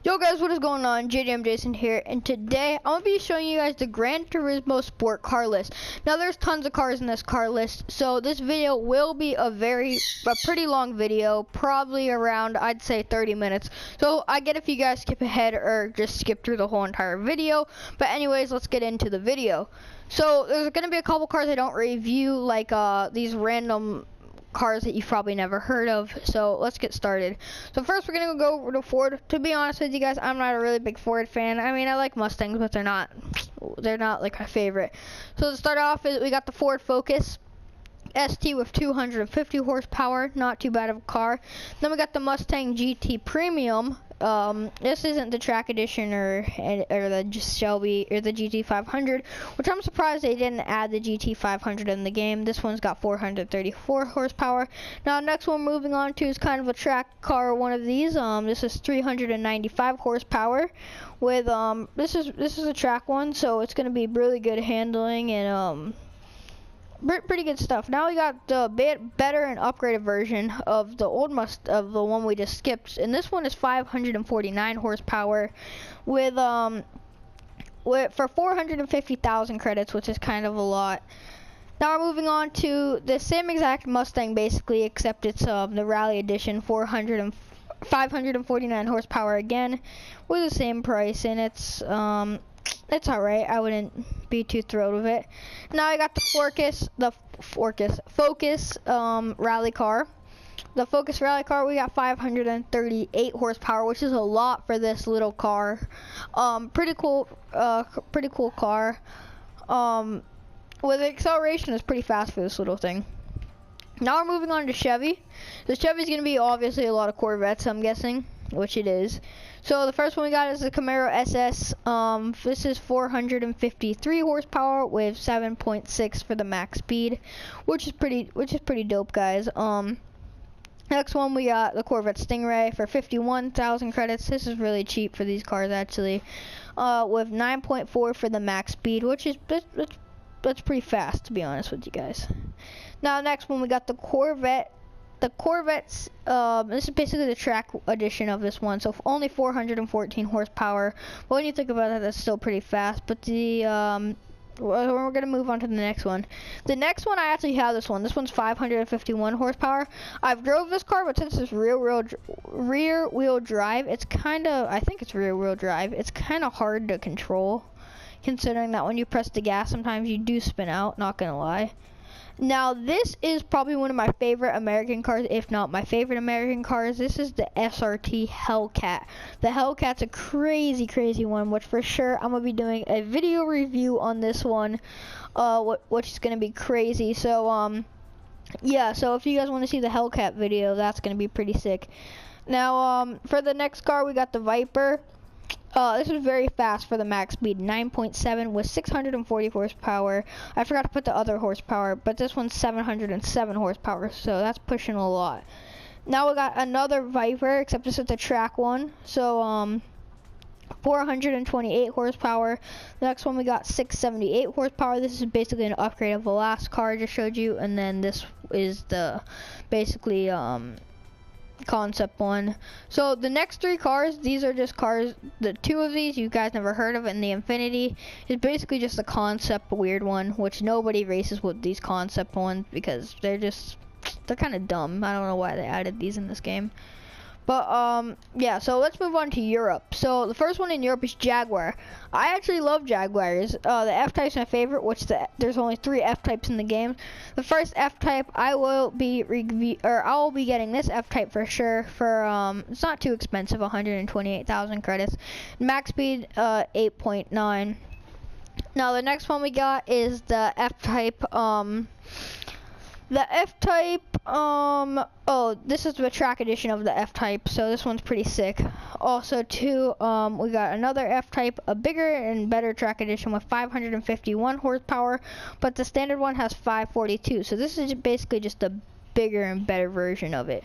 Yo guys, what is going on? JDM Jason here, and today I'm gonna be showing you guys the Gran Turismo sport car list. Now there's tons of cars in this car list, so this video will be a pretty long video, probably around, I'd say, 30 minutes. So I get if you guys skip ahead or just skip through the whole entire video, but anyways, let's get into the video. So there's gonna be a couple cars I don't review, like these random cars that you've probably never heard of. So let's get started. So first we're gonna go over to Ford. To be honest with you guys, I'm not a really big Ford fan. I mean, I like Mustangs, but they're not like my favorite. So to start off, we got the Ford Focus ST with 250 horsepower, not too bad of a car. Then we got the Mustang GT Premium. This isn't the track edition or the Shelby or the GT 500, which I'm surprised they didn't add the GT 500 in the game. This one's got 434 horsepower. Now next one moving on to is kind of a track car, one of these. This is 395 horsepower with this is a track one, so it's going to be really good handling and pretty good stuff. Now we got the better and upgraded version of the of the one we just skipped, and this one is 549 horsepower with for 450,000 credits, which is kind of a lot. Now we're moving on to the same exact Mustang basically, except it's the Rally Edition, 549 horsepower again with the same price, and it's alright. I wouldn't be too thrilled with it. Now I got the Focus rally car. The Focus rally car, we got 538 horsepower, which is a lot for this little car. Pretty cool car. With the acceleration is pretty fast for this little thing. Now we're moving on to Chevy. The Chevy's gonna be obviously a lot of Corvettes, I'm guessing, which it is. So the first one we got is the Camaro SS. This is 453 horsepower with 7.6 for the max speed, which is pretty dope, guys. Next one we got the Corvette Stingray for 51,000 credits. This is really cheap for these cars actually, with 9.4 for the max speed, which is that's pretty fast, to be honest with you guys. Now next one we got the Corvette. The Corvettes, this is basically the track edition of this one, so only 414 horsepower. But when you think about that, that's still pretty fast. But we're gonna move on to the next one. The next one, I actually have this one. This one's 551 horsepower. I've drove this car, but since it's rear wheel drive, it's I think it's rear wheel drive. It's kind of hard to control, considering that when you press the gas, sometimes you do spin out. Not gonna lie. Now this is probably one of my favorite American cars, if not my favorite American cars. This is the SRT Hellcat. The Hellcat's a crazy one, which for sure I'm gonna be doing a video review on this one, which is gonna be crazy. So yeah, so if you guys want to see the Hellcat video, that's gonna be pretty sick. Now for the next car we got the Viper. This is very fast for the max speed, 9.7 with 640 horsepower. I forgot to put the other horsepower, but this one's 707 horsepower, so that's pushing a lot. Now we got another Viper, except this is the track one, so 428 horsepower. The next one we got 678 horsepower. This is basically an upgrade of the last car I just showed you, and then this is the basically concept one. So the next three cars, these are just cars. The two of these you guys never heard of, and the Infinity is basically just a concept weird one, which nobody races with these concept ones because they're kind of dumb. I don't know why they added these in this game. But yeah, so let's move on to Europe. So the first one in Europe is Jaguar. I actually love Jaguars. The F-Type's my favorite, which there's only 3 F-Types in the game. The first F-Type I will be getting this F-Type for sure for it's not too expensive, 128,000 credits. Max speed 8.9. Now the next one we got is the F-Type. The F-Type, oh, this is the track edition of the F-Type, so this one's pretty sick. Also, too, we got another F-Type, a bigger and better track edition with 551 horsepower, but the standard one has 542, so this is basically just a bigger and better version of it.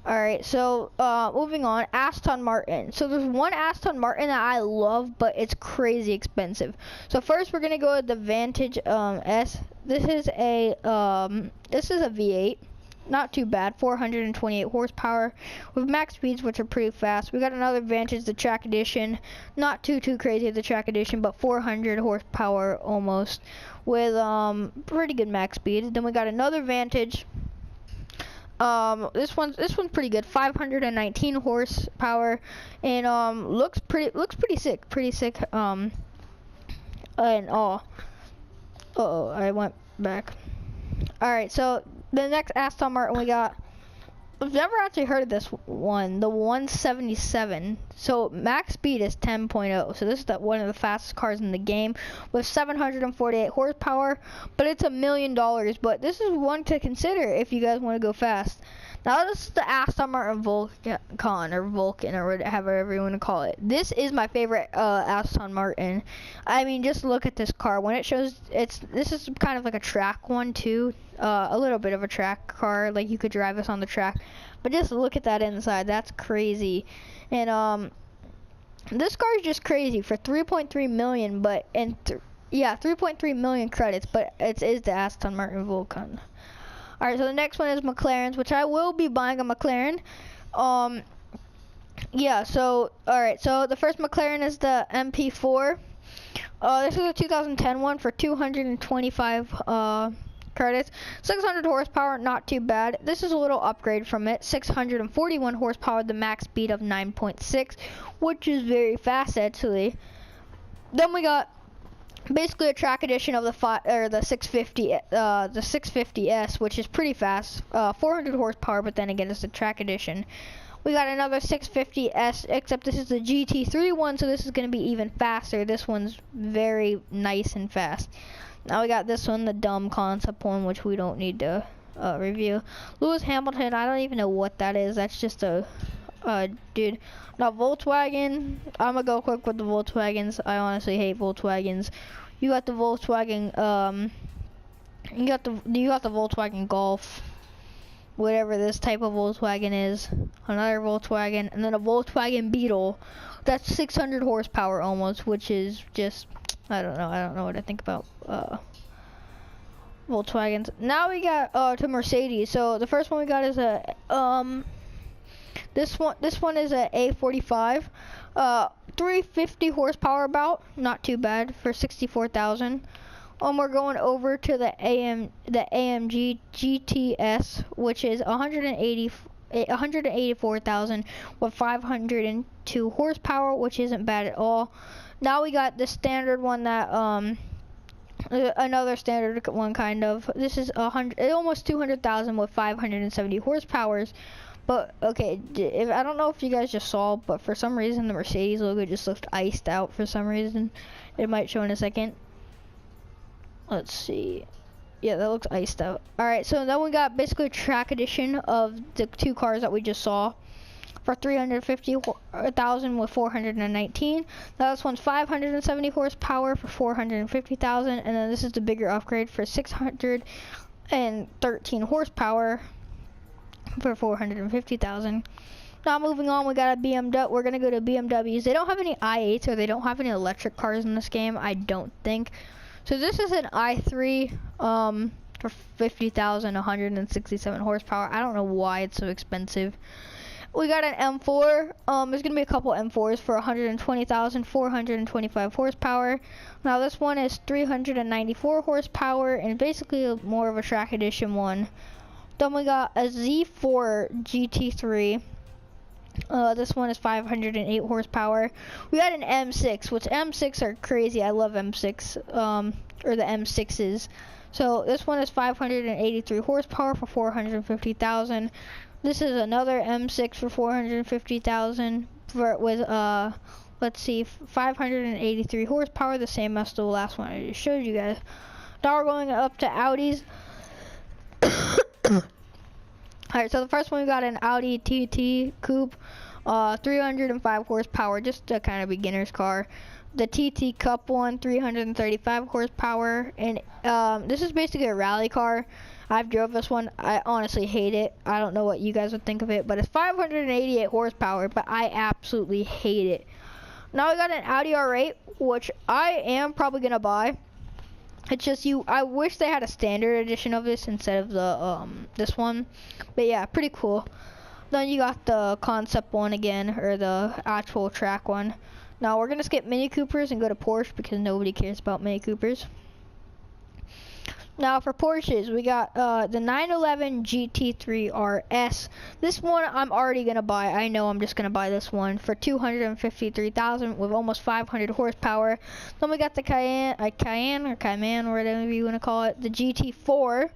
Alright, so moving on, Aston Martin. So there's one Aston Martin that I love, but it's crazy expensive. So first we're gonna go with the Vantage S. This is a V8 not too bad. 428 horsepower with max speeds, which are pretty fast. We got another Vantage, the track edition. Not too crazy the track edition, but 400 horsepower almost with pretty good max speed. Then we got another Vantage. This one's pretty good. 519 horsepower and looks pretty sick. And I went back. All right, so the next Aston Martin we got, I've never actually heard of this one, the 177. So max speed is 10.0. So this is one of the fastest cars in the game with 748 horsepower, but it's $1 million. But this is one to consider if you guys want to go fast. Now this is the Aston Martin Vulcan or whatever you want to call it. This is my favorite Aston Martin. I mean, just look at this car. When it shows, this is kind of like a track one too. A little bit of a track car, like you could drive this on the track. But just look at that inside. That's crazy. And this car is just crazy for 3.3 million, but 3.3 million credits, but it is the Aston Martin Vulcan. Alright, so the next one is McLaren's, which I will be buying a McLaren. Yeah, so, alright, so the first McLaren is the MP4. This is a 2010 one for 225 credits. 600 horsepower, not too bad. This is a little upgrade from it. 641 horsepower, the max speed of 9.6, which is very fast, actually. Then we got basically a track edition of the 650, the 650S, which is pretty fast, 400 horsepower, but then again, it's the track edition. We got another 650S, except this is the GT3 one, so this is going to be even faster. This one's very nice and fast. Now we got this one, the dumb concept one, which we don't need to review. Lewis Hamilton, I don't even know what that is. That's just a dude. Now Volkswagen, I'm gonna go quick with the Volkswagens. I honestly hate Volkswagens. You got the Volkswagen, you got the Volkswagen Golf, whatever this type of Volkswagen is. Another Volkswagen, and then a Volkswagen Beetle. That's 600 horsepower almost, which is just, I don't know what I think about Volkswagens. Now we got to Mercedes. So the first one we got is a this one is a A45, 350 horsepower about, not too bad for 64,000. We're going over to the AMG GTS, which is 184,000 with 502 horsepower, which isn't bad at all. Now we got the standard one that another standard one kind of. This is almost 200,000 with 570 horsepowers. But okay, I don't know if you guys just saw, but for some reason the Mercedes logo just looked iced out for some reason. It might show in a second. Let's see. Yeah, that looks iced out. Alright, so then we got basically a track edition of the two cars that we just saw for 350,000 with 419. Now this one's 570 horsepower for 450,000, and then this is the bigger upgrade for 613 horsepower for 450,000. Now moving on, we got a BMW. We're gonna go to BMWs. They don't have any i8s, or they don't have any electric cars in this game, I don't think. So this is an i3 for 50,000, 167 horsepower. I don't know why it's so expensive. We got an M4. There's gonna be a couple M4s for 120,000, 425 horsepower. Now this one is 394 horsepower and basically more of a track edition one. Then we got a Z4 GT3. This one is 508 horsepower. We got an M6, which M6 are crazy. I love M6, or the M6s. So this one is 583 horsepower for 450,000. This is another M6 for 450,000 with let's see, 583 horsepower, the same as the last one I just showed you guys. Now we're going up to Audis. Alright, so the first one we got an Audi TT Coupe, 305 horsepower, just a kind of beginner's car. The TT Cup one, 335 horsepower, and this is basically a rally car. I've drove this one. I honestly hate it. I don't know what you guys would think of it, but it's 588 horsepower, but I absolutely hate it. Now we got an Audi R8, which I am probably gonna buy. It's just I wish they had a standard edition of this instead of the this one. But yeah, pretty cool. Then you got the concept one again, or the actual track one. Now we're gonna skip Mini Coopers and go to Porsche because nobody cares about Mini Coopers. Now for Porsches, we got the 911 GT3 RS. This one I'm already gonna buy. I know I'm just gonna buy this one for $253,000 with almost 500 horsepower. Then we got the Cayenne, whatever you wanna call it, the GT4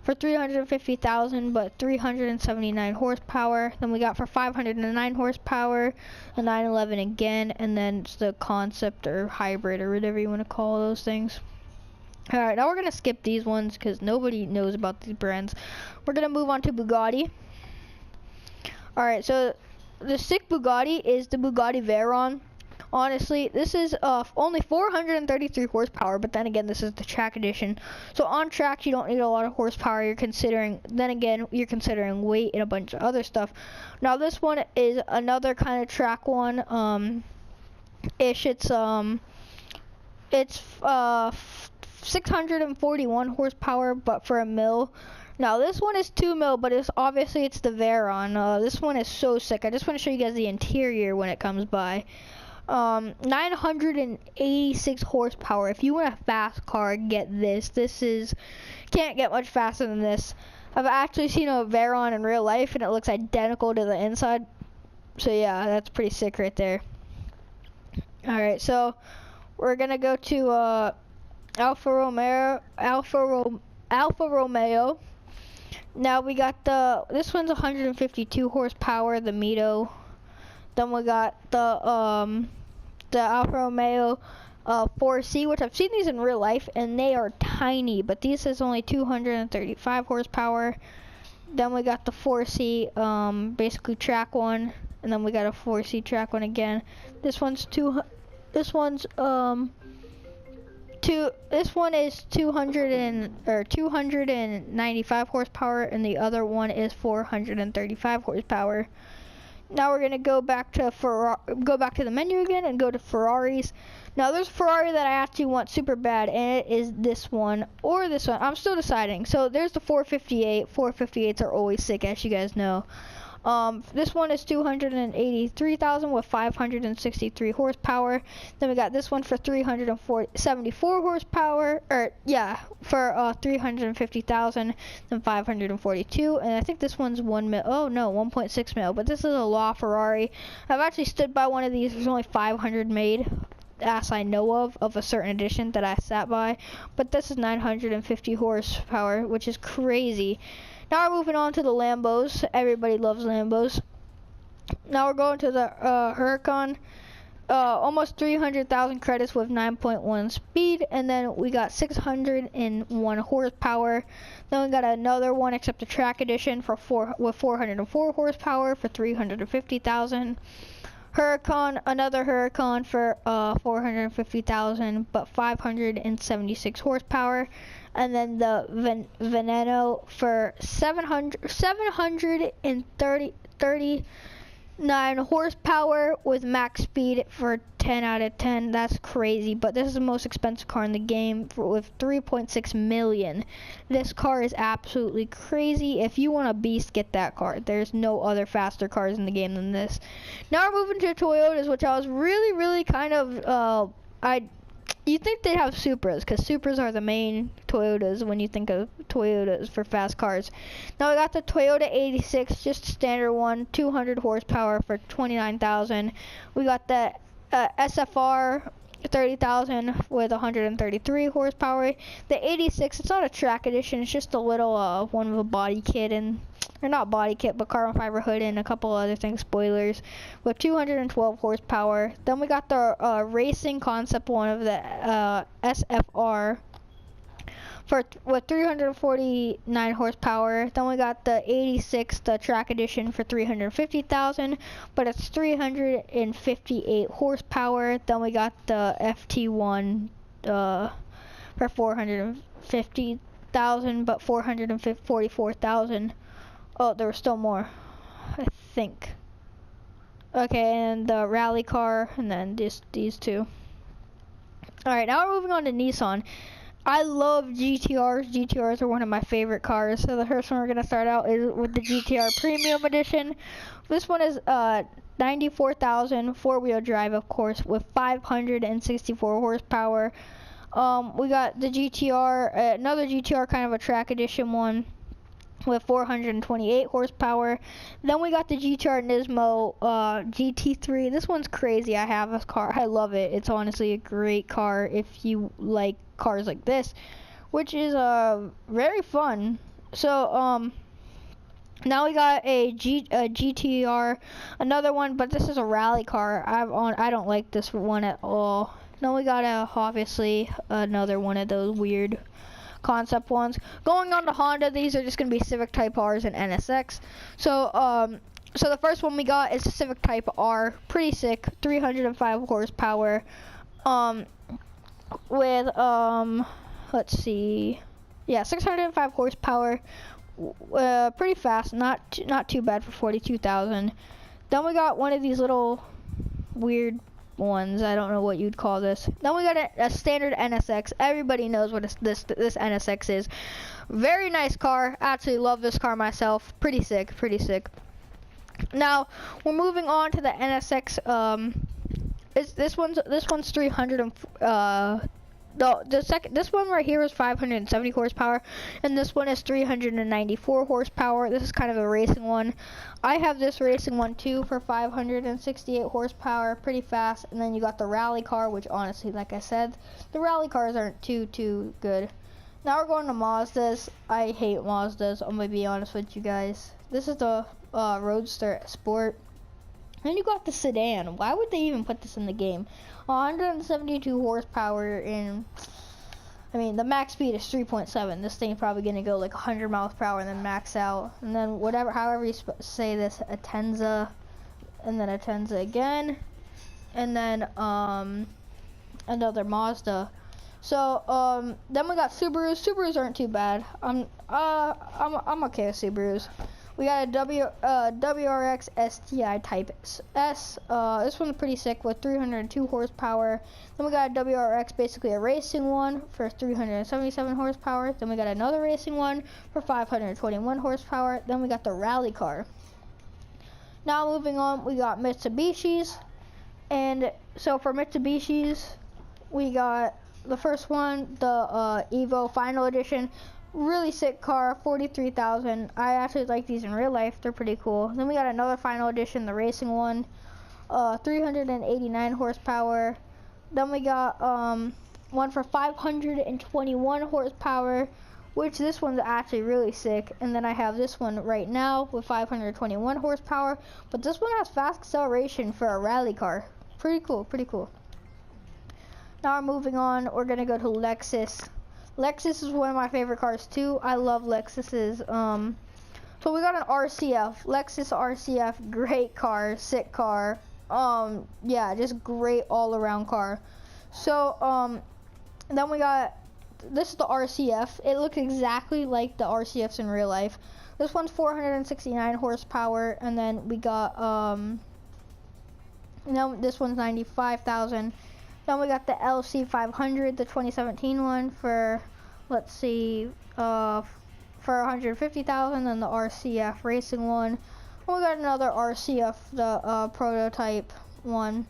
for $350,000 but 379 horsepower. Then we got for 509 horsepower the 911 again, and then it's the concept or hybrid or whatever you wanna call those things. Alright, now we're going to skip these ones because nobody knows about these brands. We're going to move on to Bugatti. Alright, so the sick Bugatti is the Bugatti Veyron. Honestly, this is only 433 horsepower, but then again, this is the track edition. So on track, you don't need a lot of horsepower. You're considering weight and a bunch of other stuff. Now this one is another kind of track one. It's 641 horsepower, but for a mil. Now this one is 2 mil, but it's the Veyron. This one is so sick. I just want to show you guys the interior when it comes by. 986 horsepower. If you want a fast car, get this. Can't get much faster than this. I've actually seen a Veyron in real life and it looks identical to the inside. So yeah, that's pretty sick right there. Alright, so we're gonna go to Alfa Romeo. Now we got this one's 152 horsepower, the Mito. Then we got the Alfa Romeo 4C, which I've seen these in real life and they are tiny, but these is only 235 horsepower. Then we got the 4C basically track one, and then we got a 4C track one again. This one is 295 horsepower, and the other one is 435 horsepower. Now we're gonna go back to the menu again and go to Ferraris. Now there's a Ferrari that I actually want super bad, and it is this one or this one. I'm still deciding. So there's the 458. 458s are always sick, as you guys know. This one is 283,000 with 563 horsepower. Then we got this one for 374 horsepower, or yeah, for 350,000, then 542. And I think this one's 1 mil. Oh no, 1.6 mil. But this is a LaFerrari. I've actually stood by one of these. There's only 500 made, as I know of a certain edition that I sat by. But this is 950 horsepower, which is crazy. Now we're moving on to the Lambos. Everybody loves Lambos. Now we're going to the Huracan. Almost 300,000 credits with 9.1 speed, and then we got 601 horsepower. Then we got another one, except the track edition with 404 horsepower for 350,000. Huracan, another Huracan for 450,000, but 576 horsepower. And then the Veneno for 739 horsepower with max speed for 10 out of 10. That's crazy, but this is the most expensive car in the game with 3.6 million. This car is absolutely crazy. If you want a beast, get that car. There's no other faster cars in the game than this. Now we're moving to Toyotas, which I was really kind of you think they'd have Supras, because Supras are the main Toyotas when you think of Toyotas for fast cars. Now we got the Toyota 86, just a standard one, 200 horsepower for 29,000. We got the SFR 30,000 with 133 horsepower. The 86, it's not a track edition, it's just a little one with a body kit and, or not body kit, but carbon fiber hood and a couple other things, spoilers, with 212 horsepower. Then we got the racing concept one of the SFR with 349 horsepower. Then we got the 86, the track edition for 350,000, but it's 358 horsepower. Then we got the FT1 for 450,000, but 444,000. Oh, there was still more, I think. Okay, and the rally car, and then just these two. Alright, now we're moving on to Nissan. I love GTRs. GTRs are one of my favorite cars. So the first one we're gonna start out is with the GTR Premium Edition. This one is 94,000 four-wheel drive, of course, with 564 horsepower. We got the GTR, another GTR, kind of a track edition one, with 428 horsepower. Then we got the GTR Nismo GT3. This one's crazy. I have this car. I love it. It's honestly a great car if you like cars like this, which is very fun. So now we got a GTR, another one, but this is a rally car. I don't like this one at all. Then we got obviously another one of those weird concept ones. Going on to Honda, these are just gonna be Civic Type R's and NSX. So so the first one we got is the Civic Type R, pretty sick, 305 horsepower, with let's see, yeah, 605 horsepower, pretty fast, not too bad for 42,000. Then we got one of these little weird ones. I don't know what you'd call this. Then we got a standard NSX. Everybody knows what this NSX is. Very nice car. Absolutely love this car myself. Pretty sick. Pretty sick. Now we're moving on to the NSX. This one's 300. This one right here is 570 horsepower, and this one is 394 horsepower. This is kind of a racing one. I have this racing one too for 568 horsepower, pretty fast. And then you got the rally car, which honestly, like I said, the rally cars aren't too good. Now we're going to Mazdas. I hate Mazdas, I'm gonna be honest with you guys. This is the Roadster Sport. Then you got the sedan. Why would they even put this in the game? 172 horsepower in, I mean, the max speed is 3.7. This thing's probably gonna go like 100 miles per hour and then max out. And then however you say this, Atenza, and then Atenza again, and then another Mazda. So then we got Subarus. Subarus aren't too bad. I'm okay with Subarus. We got a WRX STI Type S. This one's pretty sick with 302 horsepower. Then we got a WRX, basically a racing one, for 377 horsepower. Then we got another racing one for 521 horsepower. Then we got the rally car. Now moving on, we got Mitsubishis. And so for Mitsubishis, we got the first one, the Evo Final Edition. Really sick car, 43,000. I actually like these in real life. They're pretty cool. Then we got another Final Edition, the racing one, 389 horsepower. Then we got one for 521 horsepower, which this one's actually really sick. And then I have this one right now with 521 horsepower, but this one has fast acceleration for a rally car. Pretty cool, pretty cool. Now we're moving on. We're gonna go to Lexus. Lexus is one of my favorite cars too. I love Lexuses. So we got an RCF, Lexus RCF, great car, sick car. Yeah, just great all around car. So then we got, this is the RCF. It looks exactly like the RCFs in real life. This one's 469 horsepower, and then we got this one's 95,000. Then we got the LC 500, the 2017 one, for, let's see, for 150,000, and the RCF racing one. We got another RCF, the prototype one.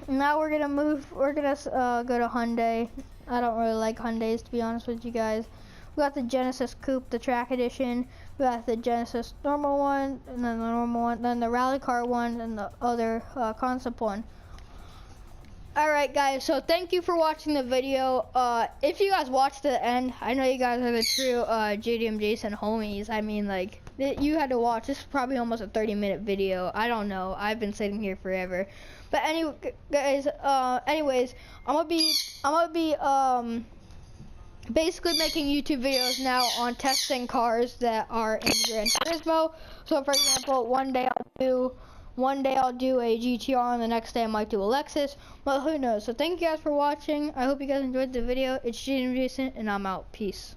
Now we're gonna go to Hyundai. I don't really like Hyundais, to be honest with you guys. We got the Genesis Coupe, the track edition. We got the Genesis normal one, and then the normal one, then the rally car one, and the other concept one. Alright guys, so thank you for watching the video. If you guys watched to the end, I know you guys are the true JDM Jason homies. I mean, like, you had to watch. This is probably almost a 30-minute video. I don't know. I've been sitting here forever. But anyway, guys, anyways, I'm gonna be basically making YouTube videos now on testing cars that are in Gran Turismo. So for example, one day I'll do a GTR, and the next day I might do a Lexus, but who knows. So thank you guys for watching. I hope you guys enjoyed the video. It's JDM Jason, and I'm out. Peace.